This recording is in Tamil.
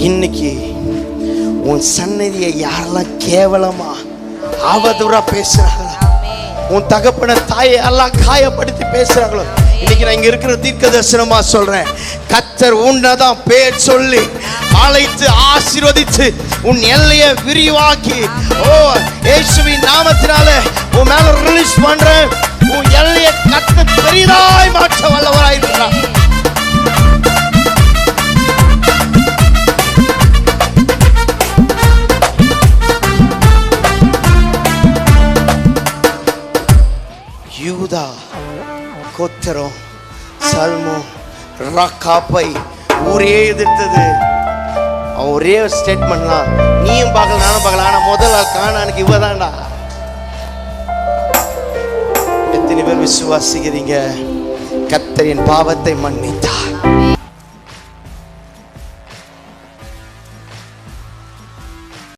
இன்னைக்கு உன் சன்னதியை யாரெல்லாம் கேவலமா அவதூறா பேசுறாங்களோ, உன் தகப்பன தாயை எல்லாம் காயப்படுத்தி பேசுறாங்களோ, இன்னைக்கு நான் இங்க இருக்கிற தீர்க்க தரிசனமா சொல்றேன், கர்த்தர் உன்னதான் பேர் சொல்லி அழைத்து ஆசீர்வதித்து உன் எல்லையை விரிவாக்கி, ஓ இயேசுவின் நாமத்தினால உன் மேல ரிலீஸ் பண்றேன். உன் எல்லையை கர்த்தர் பெரிதாய் மாற்ற வல்லவராயிருக்கிறார். யூதா கோத்திரம் சல்மோன் ராக்காப்பை ஊரே எதிர்த்தது. அவன் ஒரே ஸ்டேட்மெண்ட்லாம், நீயும் பார்க்கல நானும் பார்க்கல, ஆனா முதல் ஆள் காணானுக்கு இவதான்டா. எத்தனை பேர் விசுவாசிக்கிறீங்க? கர்த்தர் என் பாவத்தை மன்னித்தார்,